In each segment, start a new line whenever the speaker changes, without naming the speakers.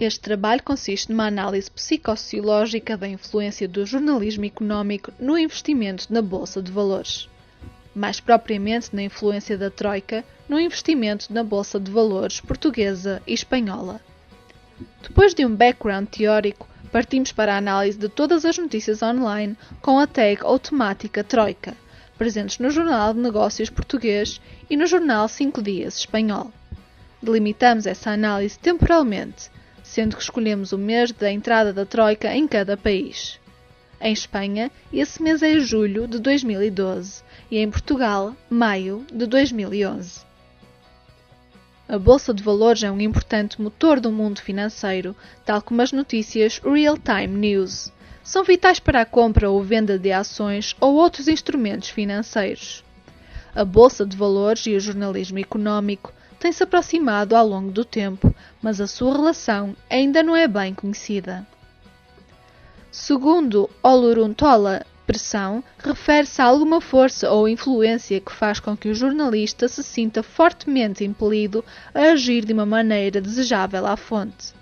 Este trabalho consiste numa análise psicossociológica da influência do jornalismo económico no investimento na Bolsa de Valores. Mais propriamente na influência da Troika no investimento na Bolsa de Valores portuguesa e espanhola. Depois de um background teórico, partimos para a análise de todas as notícias online com a tag automática Troika, presentes no Jornal de Negócios português e no Jornal 5 Dias espanhol. Delimitamos essa análise temporalmente, sendo que escolhemos o mês da entrada da Troika em cada país. Em Espanha, esse mês é julho de 2012 e em Portugal, maio de 2011. A Bolsa de Valores é um importante motor do mundo financeiro, tal como as notícias Real-Time News. São vitais para a compra ou venda de ações ou outros instrumentos financeiros. A Bolsa de Valores e o jornalismo económico têm-se aproximado ao longo do tempo, mas a sua relação ainda não é bem conhecida. Segundo Oloruntola, pressão refere-se a alguma força ou influência que faz com que o jornalista se sinta fortemente impelido a agir de uma maneira desejável à fonte.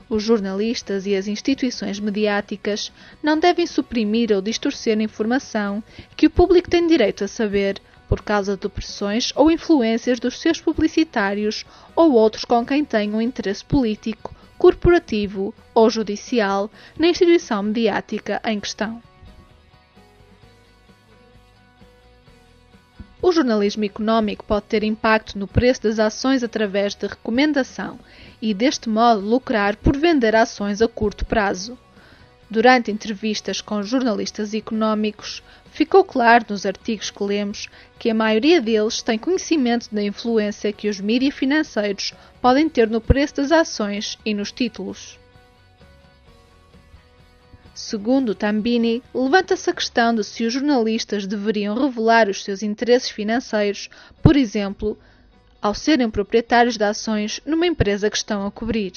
Os jornalistas e as instituições mediáticas não devem suprimir ou distorcer a informação que o público tem direito a saber por causa de pressões ou influências dos seus publicitários ou outros com quem tenham interesse político, corporativo ou judicial na instituição mediática em questão. O jornalismo económico pode ter impacto no preço das ações através de recomendação e, deste modo, lucrar por vender ações a curto prazo. Durante entrevistas com jornalistas económicos, ficou claro nos artigos que lemos que a maioria deles tem conhecimento da influência que os mídias financeiros podem ter no preço das ações e nos títulos. Segundo Tambini, levanta-se a questão de se os jornalistas deveriam revelar os seus interesses financeiros, por exemplo, ao serem proprietários de ações numa empresa que estão a cobrir.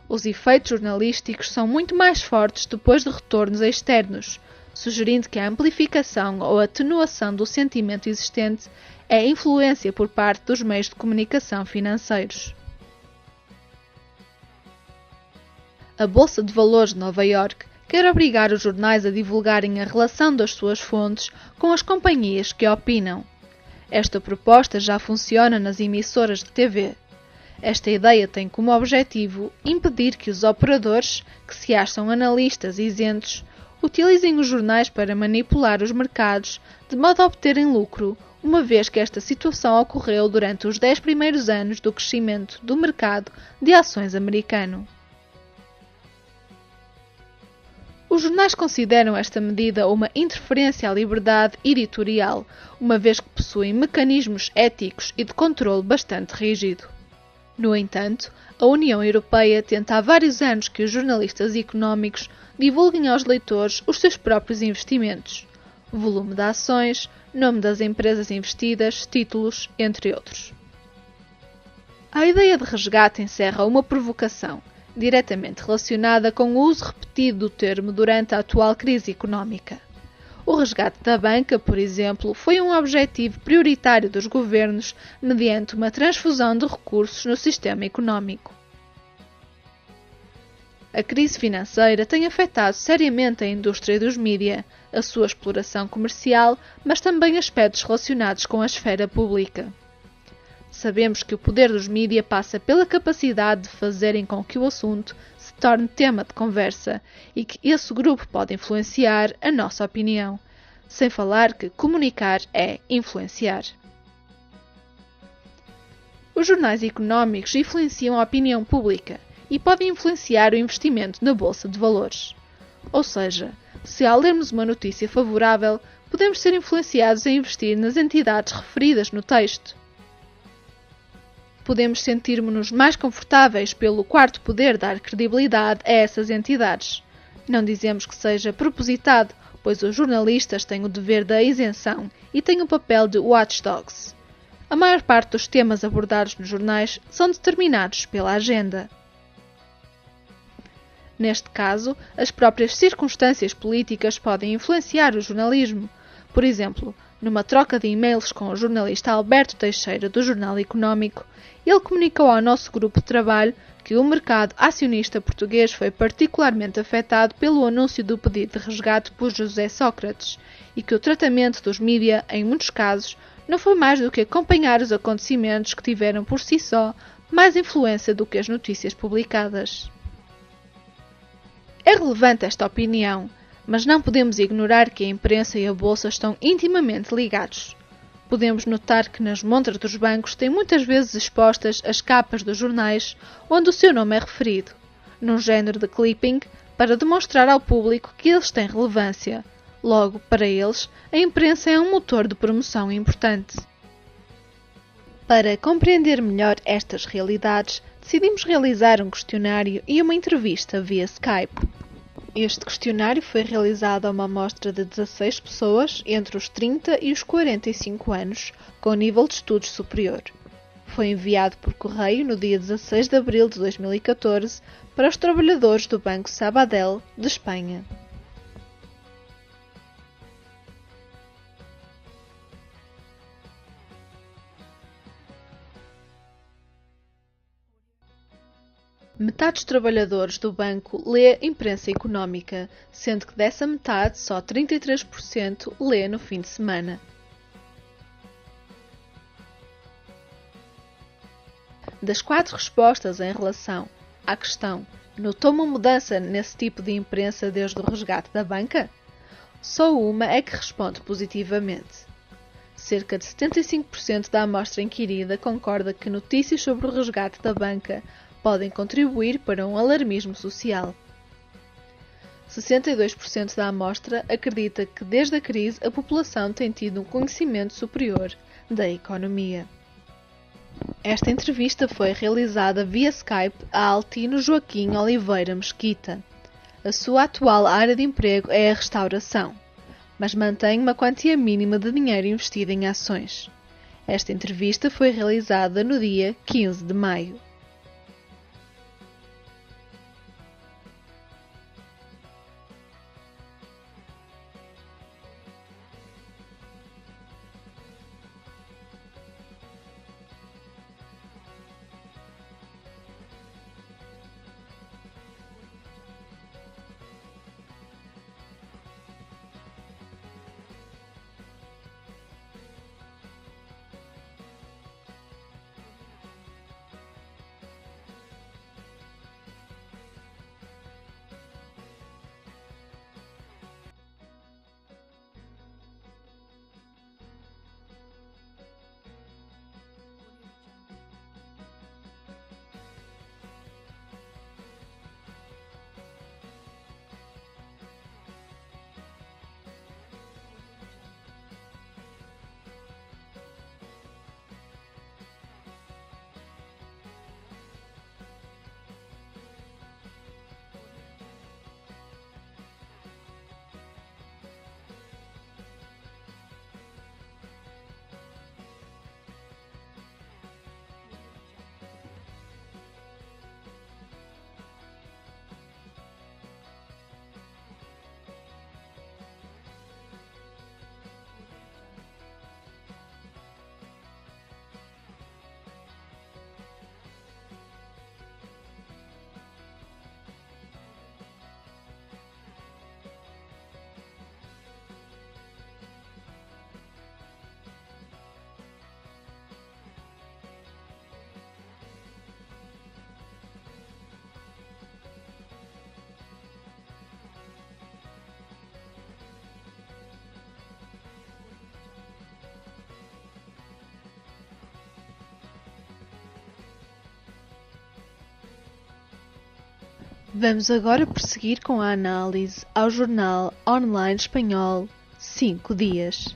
Os efeitos jornalísticos são muito mais fortes depois de retornos externos, sugerindo que a amplificação ou atenuação do sentimento existente é influência por parte dos meios de comunicação financeiros. A Bolsa de Valores de Nova Iorque quer obrigar os jornais a divulgarem a relação das suas fontes com as companhias que opinam. Esta proposta já funciona nas emissoras de TV. Esta ideia tem como objetivo impedir que os operadores, que se acham analistas isentos, utilizem os jornais para manipular os mercados de modo a obterem lucro, uma vez que esta situação ocorreu durante os 10 primeiros anos do crescimento do mercado de ações americano. Os jornais consideram esta medida uma interferência à liberdade editorial, uma vez que possuem mecanismos éticos e de controle bastante rígido. No entanto, a União Europeia tenta há vários anos que os jornalistas económicos divulguem aos leitores os seus próprios investimentos, volume de ações, nome das empresas investidas, títulos, entre outros. A ideia de resgate encerra uma provocação, diretamente relacionada com o uso repetido do termo durante a atual crise económica. O resgate da banca, por exemplo, foi um objetivo prioritário dos governos mediante uma transfusão de recursos no sistema económico. A crise financeira tem afetado seriamente a indústria dos mídia, a sua exploração comercial, mas também aspectos relacionados com a esfera pública. Sabemos que o poder dos mídia passa pela capacidade de fazerem com que o assunto se torne tema de conversa e que esse grupo pode influenciar a nossa opinião, sem falar que comunicar é influenciar. Os jornais económicos influenciam a opinião pública e podem influenciar o investimento na Bolsa de Valores. Ou seja, se ao lermos uma notícia favorável, podemos ser influenciados a investir nas entidades referidas no texto. Podemos sentir-nos mais confortáveis pelo quarto poder dar credibilidade a essas entidades. Não dizemos que seja propositado, pois os jornalistas têm o dever da isenção e têm o papel de watchdogs. A maior parte dos temas abordados nos jornais são determinados pela agenda. Neste caso, as próprias circunstâncias políticas podem influenciar o jornalismo. Por exemplo, Numa troca de e-mails com o jornalista Alberto Teixeira, do Jornal Económico, ele comunicou ao nosso grupo de trabalho que o mercado acionista português foi particularmente afetado pelo anúncio do pedido de resgate por José Sócrates e que o tratamento dos mídia, em muitos casos, não foi mais do que acompanhar os acontecimentos que tiveram por si só mais influência do que as notícias publicadas. É relevante esta opinião, mas não podemos ignorar que a imprensa e a bolsa estão intimamente ligados. Podemos notar que nas montras dos bancos têm muitas vezes expostas as capas dos jornais onde o seu nome é referido, num género de clipping, para demonstrar ao público que eles têm relevância. Logo, para eles, a imprensa é um motor de promoção importante. Para compreender melhor estas realidades, decidimos realizar um questionário e uma entrevista via Skype. Este questionário foi realizado a uma amostra de 16 pessoas entre os 30 e os 45 anos, com nível de estudos superior. Foi enviado por correio no dia 16 de abril de 2014 para os trabalhadores do Banco Sabadell, de Espanha. Metade dos trabalhadores do banco lê imprensa económica, sendo que dessa metade só 33% lê no fim de semana. Das 4 respostas em relação à questão "Notou uma mudança nesse tipo de imprensa desde o resgate da banca?", só uma é que responde positivamente. Cerca de 75% da amostra inquirida concorda que notícias sobre o resgate da banca podem contribuir para um alarmismo social. 62% da amostra acredita que desde a crise a população tem tido um conhecimento superior da economia. Esta entrevista foi realizada via Skype a Altino Joaquim Oliveira Mesquita. A sua atual área de emprego é a restauração, mas mantém uma quantia mínima de dinheiro investido em ações. Esta entrevista foi realizada no dia 15 de maio. Vamos agora prosseguir com a análise ao jornal online espanhol 5 Dias.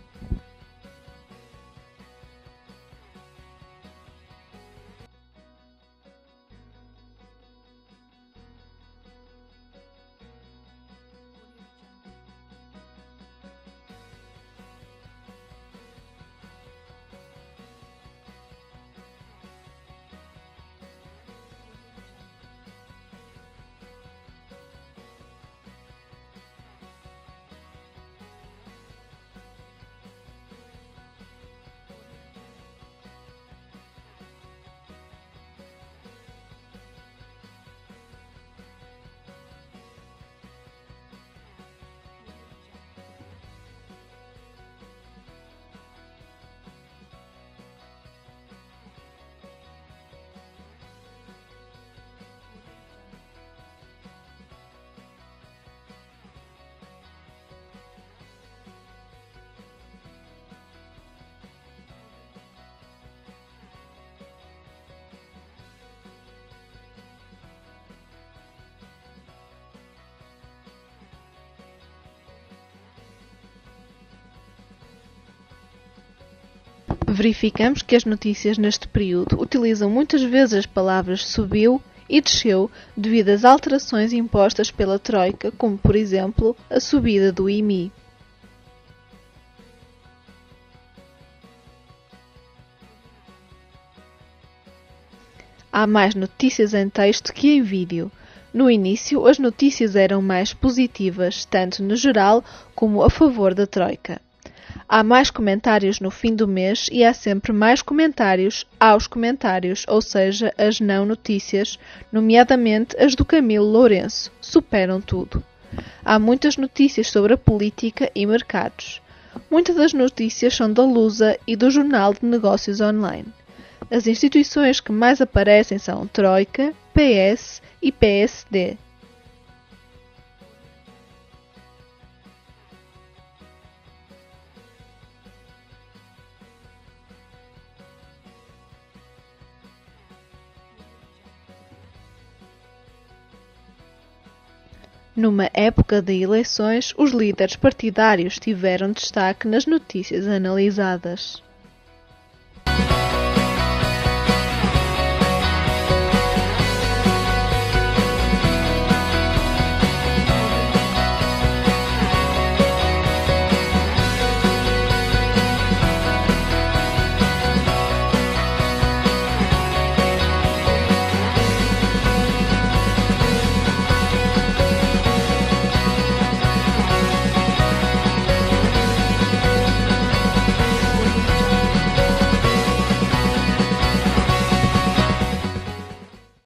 Verificamos que as notícias neste período utilizam muitas vezes as palavras subiu e desceu devido às alterações impostas pela Troika, como por exemplo a subida do IMI. Há mais notícias em texto que em vídeo. No início, as notícias eram mais positivas, tanto no geral como a favor da Troika. Há mais comentários no fim do mês e há sempre mais comentários aos comentários, ou seja, as não notícias, nomeadamente as do Camilo Lourenço, superam tudo. Há muitas notícias sobre a política e mercados. Muitas das notícias são da Lusa e do Jornal de Negócios Online. As instituições que mais aparecem são Troika, PS e PSD. Numa época de eleições, os líderes partidários tiveram destaque nas notícias analisadas.